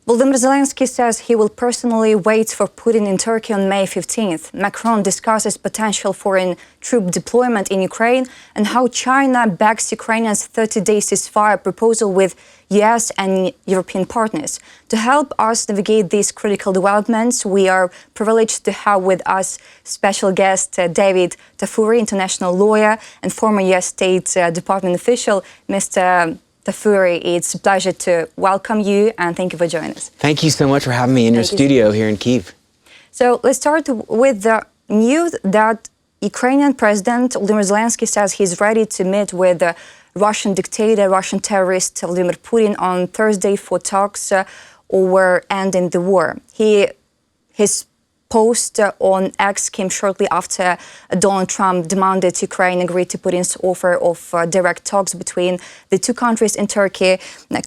Volodymyr Zelensky says he will personally wait for Putin in Turkey on May 15th. Macron discusses potential foreign troop deployment in Ukraine and how China backs Ukrainians' 30-day ceasefire proposal with US and European partners. To help us navigate these critical developments, we are privileged to have with us special guest DavidTafuri, international lawyer and former US State Department official. Mr. TAFURI, it's a pleasure to welcome you and thank you for joining us. Thank you so much for having me in your studio here in Kyiv. So let's start with the news that Ukrainian President Volodymyr Zelensky says he's ready to meet with the Russian dictator, Russian terrorist Vladimir Putin on Thursday for talks over ending the war. His post on X came shortly after Donald Trump demanded Ukraine agree to Putin's offer of direct talks between the two countries in Turkey.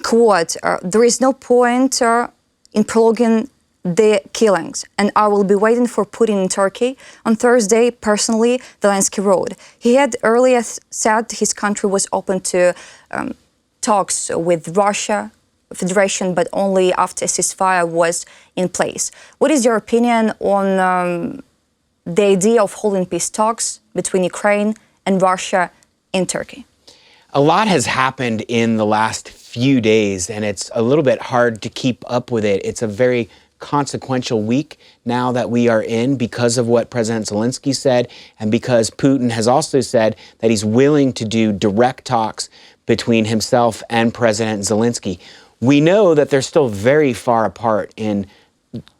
Quote, there is no point in prolonging the killings, and I will be waiting for Putin in Turkey on Thursday, personally, Zelensky wrote. He had earlier said his country was open to talks with Russia Federation, but only after a ceasefire was in place. What is your opinion on the idea of holding peace talks between Ukraine and Russia in Turkey? A lot has happened in the last few days, and it's a little bit hard to keep up with it. It's a very consequential week now that we are in because of what President Zelensky said and because Putin has also said that he's willing to do direct talks between himself and President Zelensky. We know that they're still very far apart in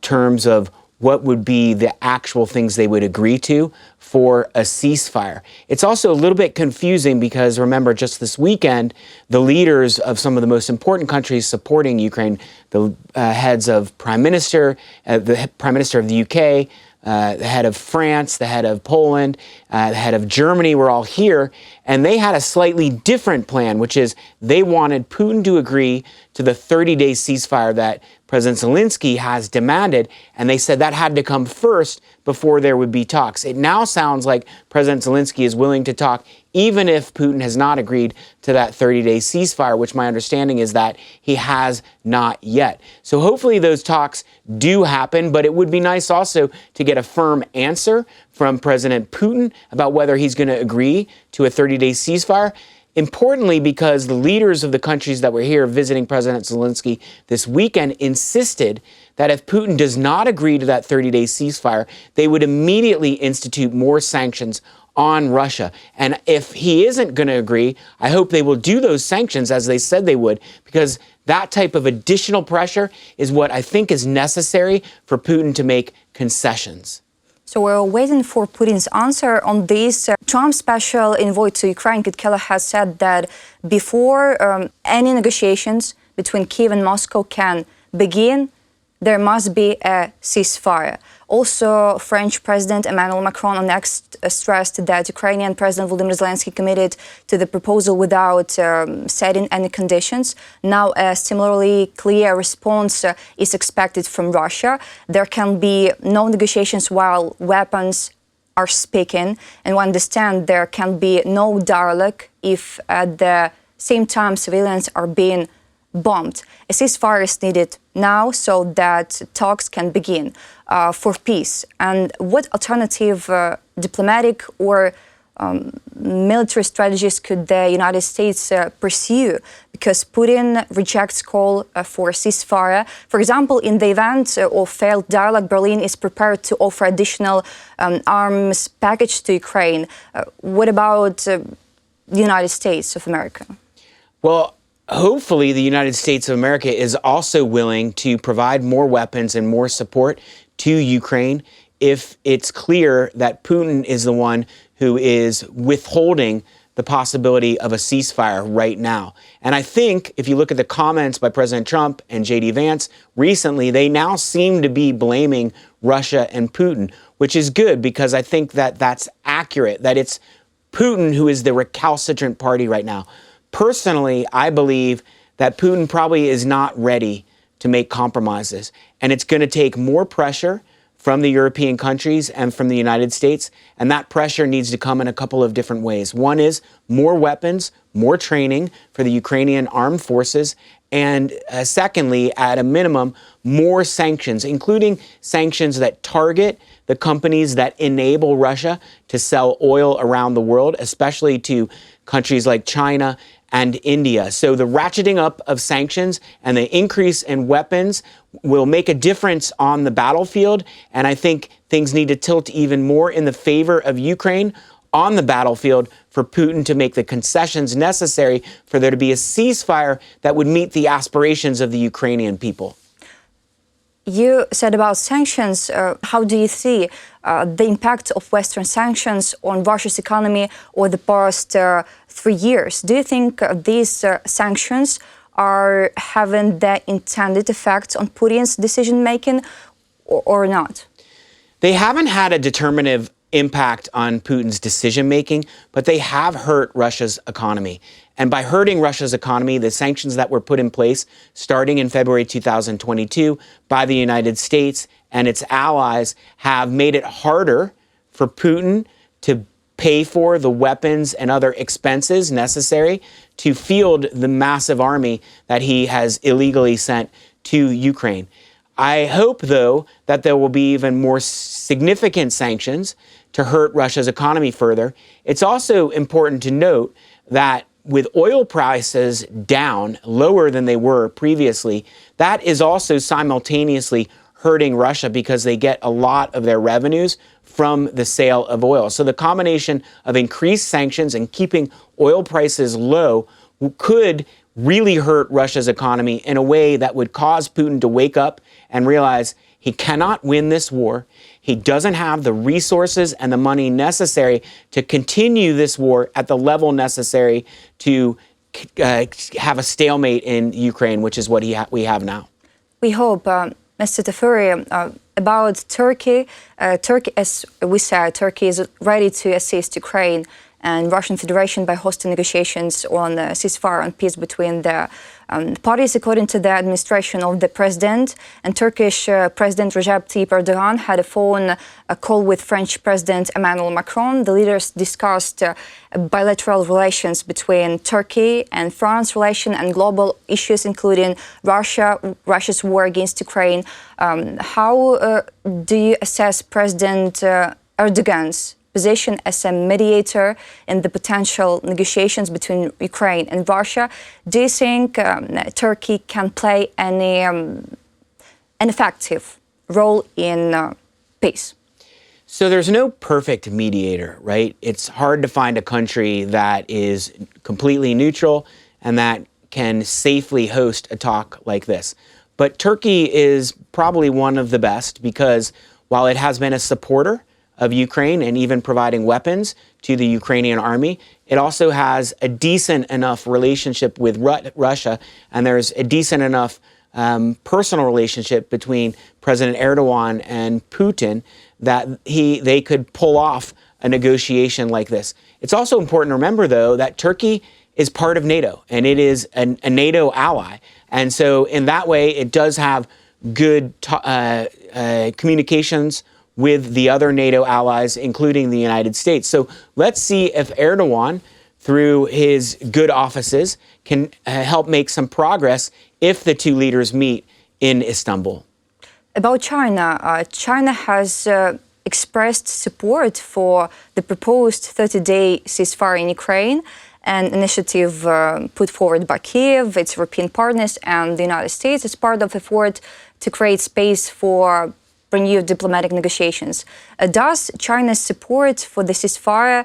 terms of what would be the actual things they would agree to for a ceasefire. It's also a little bit confusing because, remember, just this weekend, the leaders of some of the most important countries supporting Ukraine, the heads of Prime Minister, the Prime Minister of the UK, the head of France, the head of Poland, the head of Germany were all here, and they had a slightly different plan, which is they wanted Putin to agree to the 30-day ceasefire that President Zelensky has demanded, and they said that had to come first before there would be talks. It now sounds like President Zelensky is willing to talk even if Putin has not agreed to that 30-day ceasefire, which my understanding is that he has not yet. So hopefully those talks do happen, but it would be nice also to get a firm answer from President Putin about whether he's going to agree to a 30-day ceasefire. Importantly, because the leaders of the countries that were here visiting President Zelensky this weekend insisted that if Putin does not agree to that 30-day ceasefire, they would immediately institute more sanctions on Russia. And if he isn't going to agree, I hope they will do those sanctions as they said they would, because that type of additional pressure is what I think is necessary for Putin to make concessions. So we're waiting for Putin's answer on this. Trump's special envoy to Ukraine, Kit Keller, has said that before any negotiations between Kyiv and Moscow can begin, there must be a ceasefire. Also, French President Emmanuel Macron on X stressed that Ukrainian President Volodymyr Zelensky committed to the proposal without setting any conditions. Now, a similarly clear response is expected from Russia. There can be no negotiations while weapons are speaking, and we understand there can be no dialogue if at the same time civilians are being bombed. A ceasefire is needed now so that talks can begin for peace. And what alternative diplomatic or military strategies could the United States pursue? Because Putin rejects call for a ceasefire. For example, in the event of failed dialogue, Berlin is prepared to offer additional arms package to Ukraine. What about the United States of America? Well, hopefully the United States of America is also willing to provide more weapons and more support to Ukraine if it's clear that Putin is the one who is withholding the possibility of a ceasefire right now. And I think if you look at the comments by President Trump and J.D. Vance recently, they now seem to be blaming Russia and Putin, which is good because I think that that's accurate, that it's Putin who is the recalcitrant party right now. Personally, I believe that Putin probably is not ready to make compromises, and it's going to take more pressure from the European countries and from the United States, and that pressure needs to come in a couple of different ways. One is more weapons, more training for the Ukrainian armed forces, And secondly, at a minimum, more sanctions, including sanctions that target the companies that enable Russia to sell oil around the world, especially to countries like China and India. So the ratcheting up of sanctions and the increase in weapons will make a difference on the battlefield. And I think things need to tilt even more in the favor of Ukraine on the battlefield for Putin to make the concessions necessary for there to be a ceasefire that would meet the aspirations of the Ukrainian people. You said about sanctions. How do you see the impact of Western sanctions on Russia's economy over the past 3 years? Do you think these sanctions are having the intended effects on Putin's decision-making or not? They haven't had a determinative impact on Putin's decision-making, but they have hurt Russia's economy. And by hurting Russia's economy, the sanctions that were put in place starting in February 2022 by the United States and its allies have made it harder for Putin to pay for the weapons and other expenses necessary to field the massive army that he has illegally sent to Ukraine. I hope, though, that there will be even more significant sanctions to hurt Russia's economy further. It's also important to note that with oil prices down, lower than they were previously, that is also simultaneously hurting Russia because they get a lot of their revenues from the sale of oil. So the combination of increased sanctions and keeping oil prices low could really hurt Russia's economy in a way that would cause Putin to wake up and realize he cannot win this war. He doesn't have the resources and the money necessary to continue this war at the level necessary to have a stalemate in Ukraine, which is what we have now. We hope, Mr. Tafuri, about Turkey. Turkey, as we said, Turkey is ready to assist Ukraine and Russian Federation by hosting negotiations on a ceasefire and peace between the parties, according to the administration of the president. And Turkish President Recep Tayyip Erdogan had a call with French President Emmanuel Macron. The leaders discussed bilateral relations between Turkey and France relation and global issues, including Russia's war against Ukraine. How do you assess President Erdogan's position as a mediator in the potential negotiations between Ukraine and Russia? Do you think Turkey can play an effective role in peace? So there's no perfect mediator, right? It's hard to find a country that is completely neutral and that can safely host a talk like this. But Turkey is probably one of the best because while it has been a supporter of Ukraine and even providing weapons to the Ukrainian army, it also has a decent enough relationship with Russia, and there's a decent enough personal relationship between President Erdogan and Putin that they could pull off a negotiation like this. It's also important to remember, though, that Turkey is part of NATO, and it is a NATO ally. And so in that way, it does have good communications with the other NATO allies, including the United States. So let's see if Erdogan, through his good offices, can help make some progress if the two leaders meet in Istanbul. About China, China has expressed support for the proposed 30-day ceasefire in Ukraine, an initiative put forward by Kyiv, its European partners, and the United States as part of effort to create space for renewed diplomatic negotiations. Does China's support for the ceasefire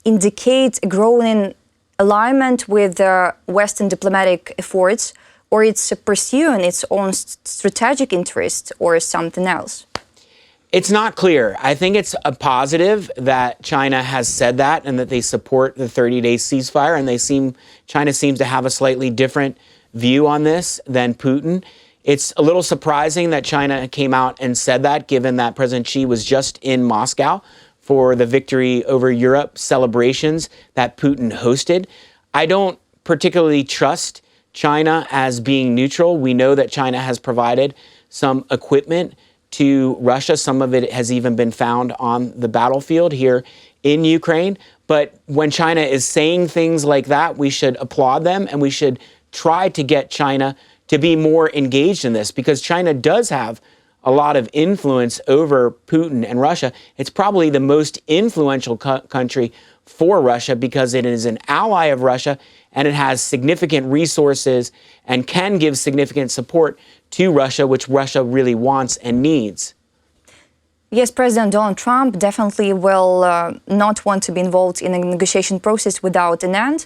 indicate a growing alignment with Western diplomatic efforts, or it's pursuing its own strategic interests, or something else? It's not clear. I think it's a positive that China has said that and that they support the 30-day ceasefire, and China seems to have a slightly different view on this than Putin. It's a little surprising that China came out and said that, given that President Xi was just in Moscow for the victory over Europe celebrations that Putin hosted. I don't particularly trust China as being neutral. We know that China has provided some equipment to Russia. Some of it has even been found on the battlefield here in Ukraine. But when China is saying things like that, we should applaud them and we should try to get China to be more engaged in this, because China does have a lot of influence over Putin and Russia. It's probably the most influential country for Russia because it is an ally of Russia and it has significant resources and can give significant support to Russia, which Russia really wants and needs. Yes, President Donald Trump definitely will not want to be involved in a negotiation process without an end.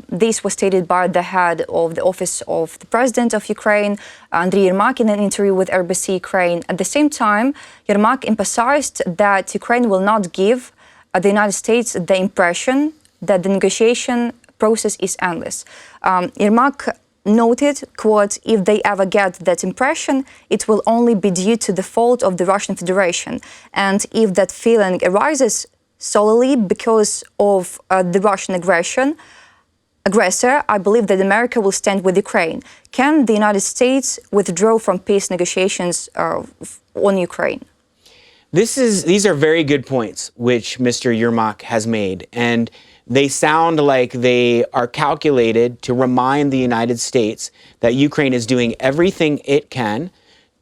This was stated by the head of the Office of the President of Ukraine, Andriy Yermak, in an interview with RBC Ukraine. At the same time, Yermak emphasized that Ukraine will not give the United States the impression that the negotiation process is endless. Yermak noted, quote, "If they ever get that impression, it will only be due to the fault of the Russian Federation. And if that feeling arises solely because of the Russian aggressor, I believe that America will stand with Ukraine. Can the United States withdraw from peace negotiations on Ukraine?" These are very good points, which Mr. Yermak has made, and they sound like they are calculated to remind the United States that Ukraine is doing everything it can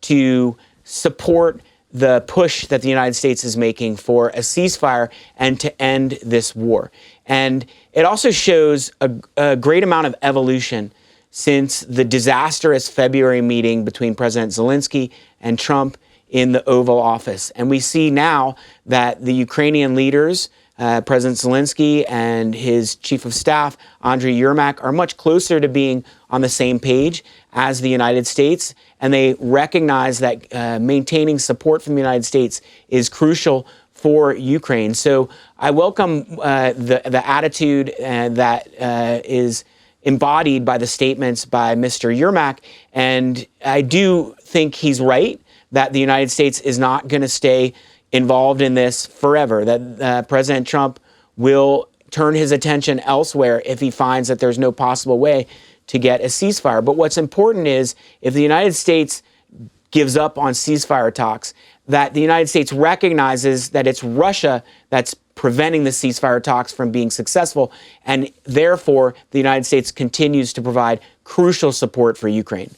to support the push that the United States is making for a ceasefire and to end this war. And it also shows a great amount of evolution since the disastrous February meeting between President Zelensky and Trump in the Oval Office. And we see now that the Ukrainian leaders, President Zelensky and his chief of staff, Andriy Yermak, are much closer to being on the same page as the United States. And they recognize that maintaining support from the United States is crucial for Ukraine. So I welcome the attitude that is embodied by the statements by Mr. Yermak. And I do think he's right that the United States is not going to stay involved in this forever, that President Trump will turn his attention elsewhere if he finds that there's no possible way to get a ceasefire. But what's important is if the United States gives up on ceasefire talks, that the United States recognizes that it's Russia that's preventing the ceasefire talks from being successful, and therefore the United States continues to provide crucial support for Ukraine.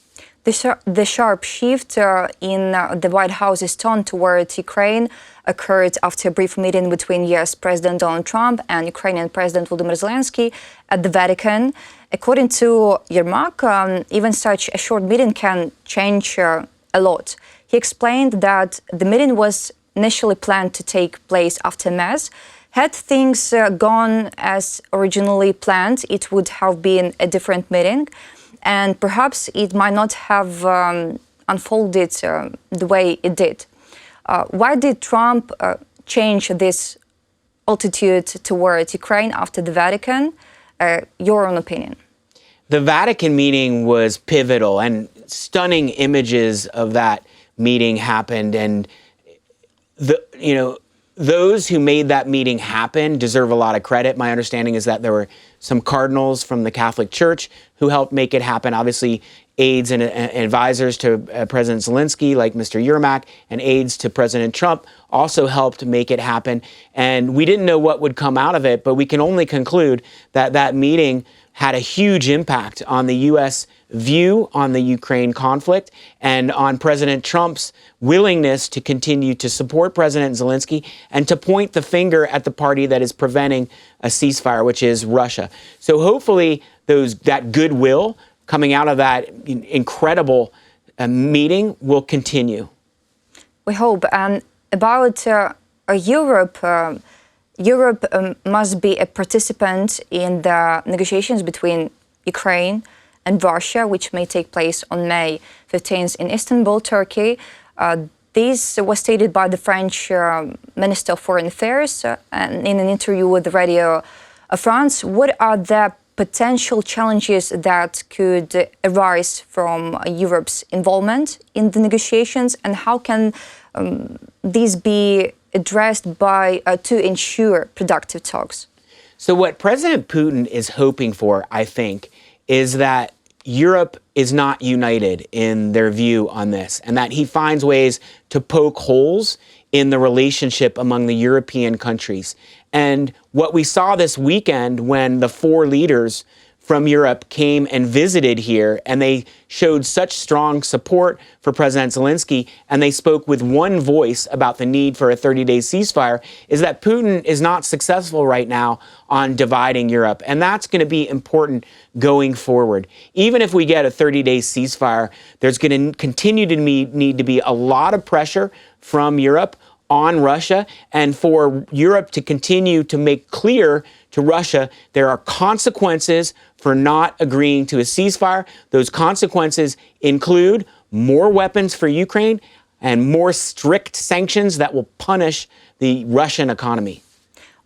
The sharp shift in the White House's tone towards Ukraine occurred after a brief meeting between U.S. President Donald Trump and Ukrainian President Volodymyr Zelensky at the Vatican. According to Yermak, even such a short meeting can change a lot. He explained that the meeting was initially planned to take place after Mass. Had things gone as originally planned, it would have been a different meeting. And perhaps it might not have unfolded the way it did. Why did Trump change this attitude towards Ukraine after the Vatican? Your own opinion. The Vatican meeting was pivotal, and stunning images of that meeting happened. And those who made that meeting happen deserve a lot of credit. My understanding is that there were some cardinals from the Catholic Church who helped make it happen. Obviously, aides and advisors to President Zelensky, like Mr. Yermak, and aides to President Trump also helped make it happen. And we didn't know what would come out of it, but we can only conclude that that meeting had a huge impact on the U.S. view on the Ukraine conflict and on President Trump's willingness to continue to support President Zelensky and to point the finger at the party that is preventing a ceasefire, which is Russia. So hopefully that goodwill coming out of that incredible meeting will continue. We hope. And about Europe, Europe must be a participant in the negotiations between Ukraine and Russia, which may take place on May 15th in Istanbul, Turkey. This was stated by the French Minister of Foreign Affairs in an interview with Radio France. What are the potential challenges that could arise from Europe's involvement in the negotiations, and how can these be addressed to ensure productive talks? So what President Putin is hoping for, I think, is that Europe is not united in their view on this, and that he finds ways to poke holes in the relationship among the European countries. And what we saw this weekend when the four leaders from Europe came and visited here, and they showed such strong support for President Zelensky, and they spoke with one voice about the need for a 30-day ceasefire, is that Putin is not successful right now on dividing Europe. And that's going to be important going forward. Even if we get a 30-day ceasefire, there's going to continue to need to be a lot of pressure from Europe on Russia, and for Europe to continue to make clear to Russia there are consequences for not agreeing to a ceasefire. Those consequences include more weapons for Ukraine and more strict sanctions that will punish the Russian economy.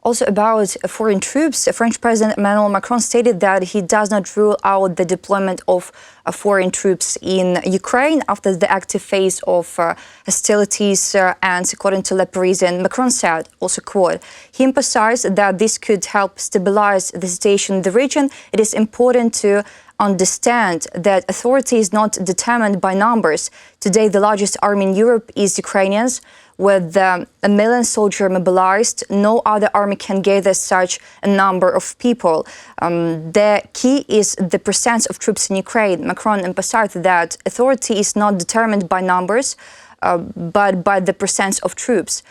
Also about foreign troops, French President Emmanuel Macron stated that he does not rule out the deployment of foreign troops in Ukraine after the active phase of hostilities. And according to Le Parisien, Macron said, also quote, he emphasized that this could help stabilize the situation in the region. It is important to understand that authority is not determined by numbers. Today, the largest army in Europe is Ukrainians. With 1 million soldiers mobilized, no other army can gather such a number of people. The key is the presence of troops in Ukraine. Macron emphasized that authority is not determined by numbers, but by the presence of troops.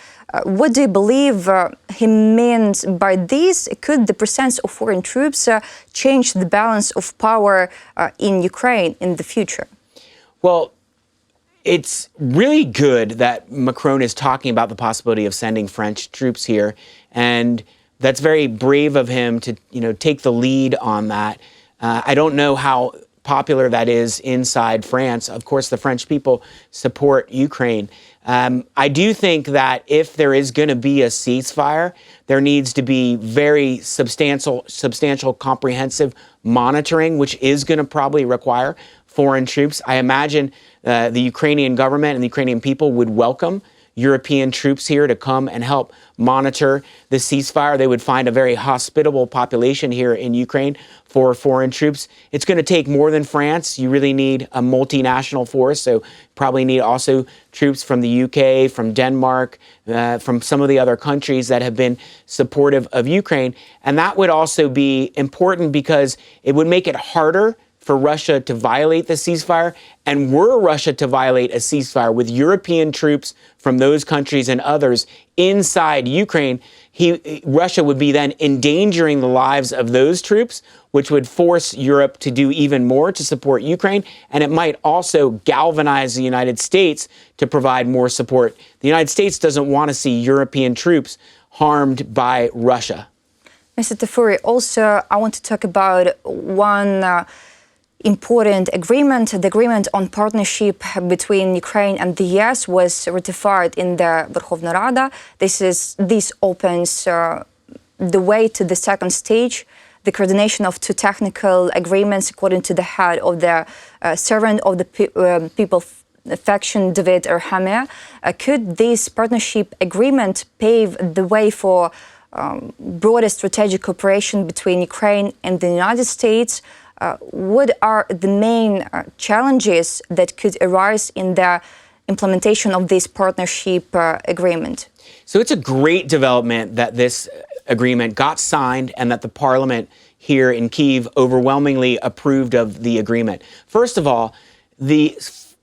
What do you believe he means by this? Could the presence of foreign troops change the balance of power in Ukraine in the future? Well, it's really good that Macron is talking about the possibility of sending French troops here, and that's very brave of him to, take the lead on that. I don't know how popular that is inside France. Of course, the French people support Ukraine. I do think that if there is going to be a ceasefire, there needs to be very substantial, comprehensive monitoring, which is going to probably require foreign troops. I imagine the Ukrainian government and the Ukrainian people would welcome European troops here to come and help monitor the ceasefire. They would find a very hospitable population here in Ukraine for foreign troops. It's going to take more than France. You really need a multinational force, so probably need also troops from the UK, from Denmark, from some of the other countries that have been supportive of Ukraine. And that would also be important because it would make it harder for Russia to violate the ceasefire. And were Russia to violate a ceasefire with European troops from those countries and others inside Ukraine, Russia would be then endangering the lives of those troops, which would force Europe to do even more to support Ukraine. And it might also galvanize the United States to provide more support. The United States doesn't want to see European troops harmed by Russia. Mr. Tafuri, also I want to talk about one important agreement. The agreement on partnership between Ukraine and the US was ratified in the Verkhovna Rada. This opens the way to the second stage, the coordination of two technical agreements, according to the head of the servant of the people faction, David Erhamia. Could this partnership agreement pave the way for broader strategic cooperation between Ukraine and the United States? What are the main challenges that could arise in the implementation of this partnership agreement? So it's a great development that this agreement got signed and that the parliament here in Kyiv overwhelmingly approved of the agreement. First of all, the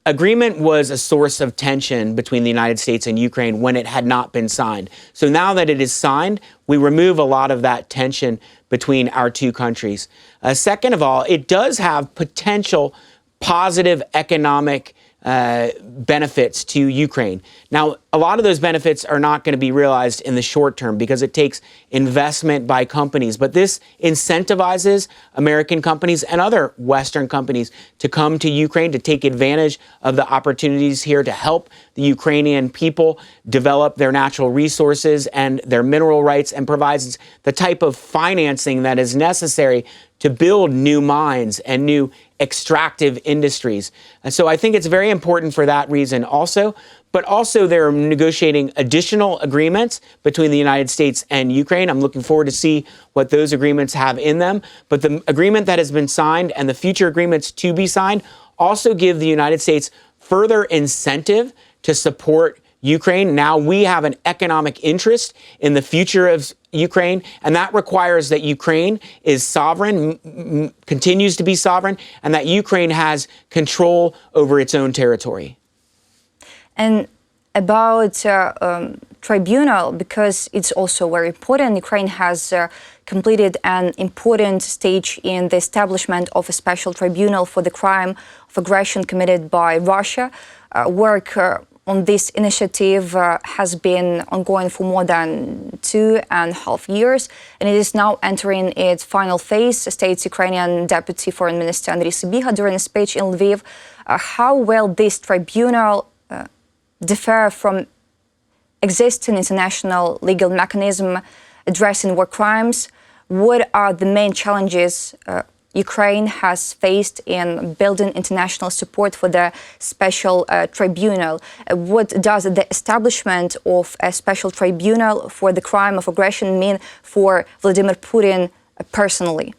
agreement was a source of tension between the United States and Ukraine when it had not been signed. So now that it is signed, we remove a lot of that tension between our two countries. Second of all, it does have potential positive economic benefits to Ukraine. Now, a lot of those benefits are not going to be realized in the short term because it takes investment by companies. But this incentivizes American companies and other Western companies to come to Ukraine to take advantage of the opportunities here to help the Ukrainian people develop their natural resources and their mineral rights, and provides the type of financing that is necessary to build new mines and new extractive industries. And so I think it's very important for that reason also. But also they're negotiating additional agreements between the United States and Ukraine. I'm looking forward to see what those agreements have in them. But the agreement that has been signed and the future agreements to be signed also give the United States further incentive to support Ukraine. Now we have an economic interest in the future of Ukraine, and that requires that Ukraine is sovereign, continues to be sovereign, and that Ukraine has control over its own territory. And about Tribunal, because it's also very important, Ukraine has completed an important stage in the establishment of a special tribunal for the crime of aggression committed by Russia. Work on this initiative has been ongoing for more than 2.5 years, and it is now entering its final phase, states Ukrainian Deputy Foreign Minister Andriy Sybiha during a speech in Lviv. How will this tribunal differ from existing international legal mechanism addressing war crimes? What are the main challenges Ukraine has faced in building international support for the special tribunal? What does the establishment of a special tribunal for the crime of aggression mean for Vladimir Putin personally?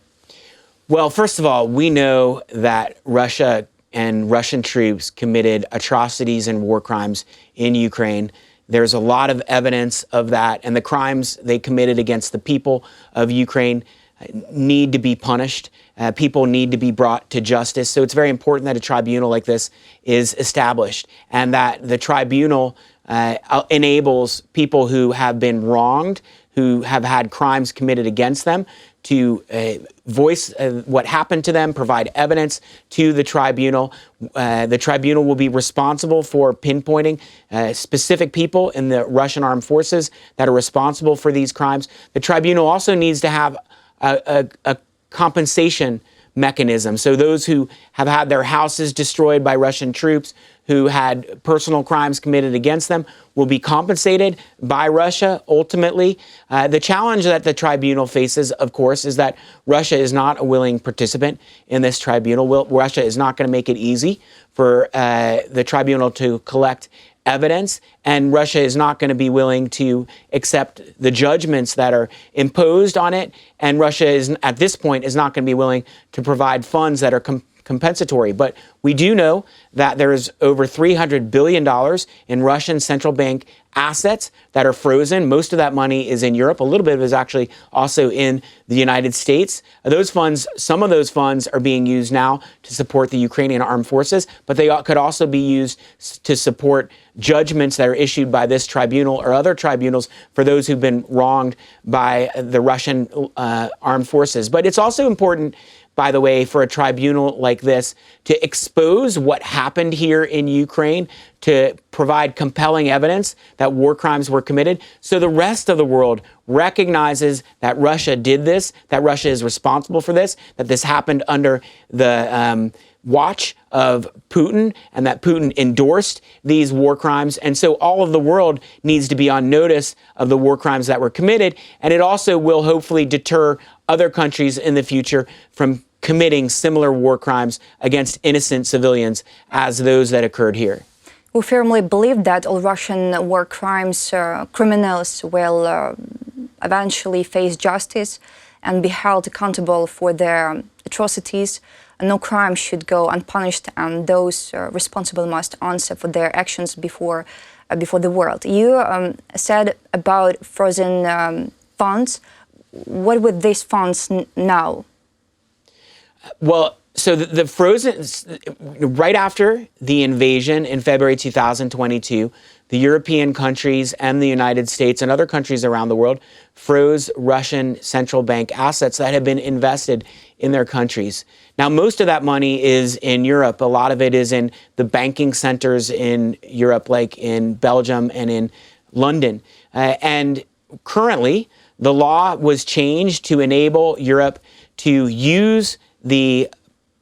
Well, first of all, we know that Russia and Russian troops committed atrocities and war crimes in Ukraine. There's a lot of evidence of that, and the crimes they committed against the people of Ukraine need to be punished. People need to be brought to justice. So it's very important that a tribunal like this is established, and that the tribunal enables people who have been wronged, who have had crimes committed against them, to voice what happened to them, provide evidence to the tribunal. The tribunal will be responsible for pinpointing specific people in the Russian armed forces that are responsible for these crimes. The tribunal also needs to have a compensation mechanism. So those who have had their houses destroyed by Russian troops, who had personal crimes committed against them, will be compensated by Russia ultimately. The challenge that the tribunal faces, of course, is that Russia is not a willing participant in this tribunal. Russia is not going to make it easy for the tribunal to collect evidence, and Russia is not going to be willing to accept the judgments that are imposed on it, and Russia is, at this point, is not going to be willing to provide funds that are compensatory. But we do know that there is over $300 billion in Russian central bank assets that are frozen. Most of that money is in Europe. A little bit of it is actually also in the United States. Those funds, some of those funds are being used now to support the Ukrainian armed forces, but they could also be used to support judgments that are issued by this tribunal or other tribunals for those who've been wronged by the Russian armed forces. But it's also important, by the way, for a tribunal like this to expose what happened here in Ukraine, to provide compelling evidence that war crimes were committed, so the rest of the world recognizes that Russia did this, that Russia is responsible for this, that this happened under the watch of Putin, and that Putin endorsed these war crimes. And so all of the world needs to be on notice of the war crimes that were committed. And it also will hopefully deter other countries in the future from committing similar war crimes against innocent civilians as those that occurred here. We firmly believe that all Russian war crimes criminals will eventually face justice and be held accountable for their atrocities. No crime should go unpunished, and those responsible must answer for their actions before the world. You said about frozen funds. What with these funds now? Well, so the frozen, right after the invasion in February 2022, the European countries and the United States and other countries around the world froze Russian central bank assets that had been invested in their countries. Now, most of that money is in Europe. A lot of it is in the banking centers in Europe, like in Belgium and in London. And currently, the law was changed to enable Europe to use the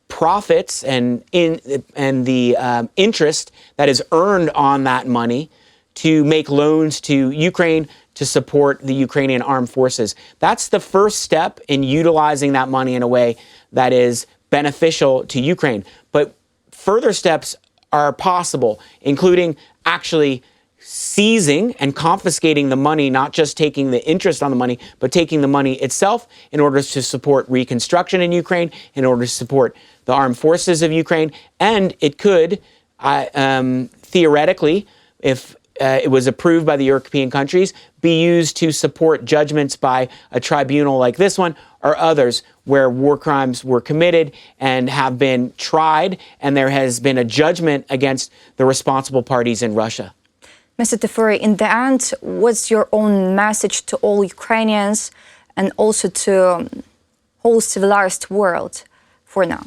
profits and the interest that is earned on that money to make loans to Ukraine to support the Ukrainian armed forces. That's the first step in utilizing that money in a way that is beneficial to Ukraine. But further steps are possible, including actually seizing and confiscating the money, not just taking the interest on the money, but taking the money itself in order to support reconstruction in Ukraine, in order to support the armed forces of Ukraine. And it could, theoretically, if it was approved by the European countries, be used to support judgments by a tribunal like this one or others where war crimes were committed and have been tried, and there has been a judgment against the responsible parties in Russia. Mr. Tafuri, in the end, what's your own message to all Ukrainians and also to whole civilized world for now?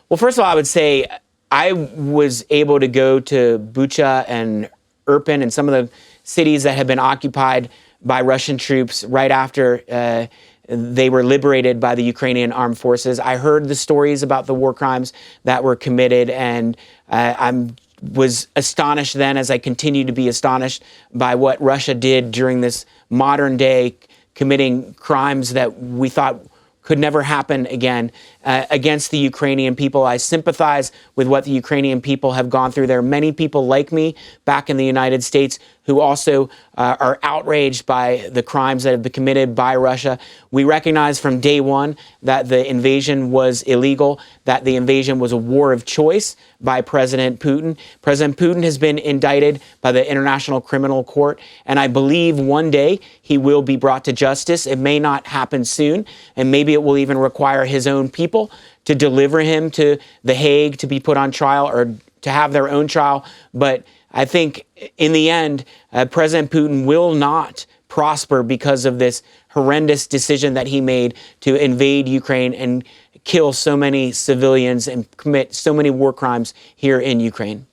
Well, first of all, I would say I was able to go to Bucha and Irpin and some of the cities that had been occupied by Russian troops right after they were liberated by the Ukrainian armed forces. I heard the stories about the war crimes that were committed, and I was astonished then, as I continue to be astonished by what Russia did during this modern day, committing crimes that we thought could never happen again against the Ukrainian people. I sympathize with what the Ukrainian people have gone through. There are many people like me back in the United States who also are outraged by the crimes that have been committed by Russia. We recognize from day one that the invasion was illegal, that the invasion was a war of choice by President Putin. President Putin has been indicted by the International Criminal Court, and I believe one day he will be brought to justice. It may not happen soon, and maybe it will even require his own people to deliver him to The Hague to be put on trial or to have their own trial. But I think in the end, President Putin will not prosper because of this horrendous decision that he made to invade Ukraine and kill so many civilians and commit so many war crimes here in Ukraine.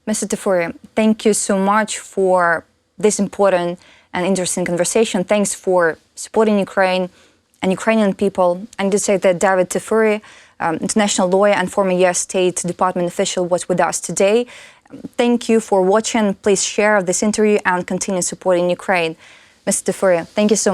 Mr. Tafuri, thank you so much for this important and interesting conversation. Thanks for supporting Ukraine and Ukrainian people. I need to say that David Tafuri, international lawyer and former U.S. State Department official, was with us today. Thank you for watching. Please share this interview and continue supporting Ukraine. Mr. Tafuri, thank you so much.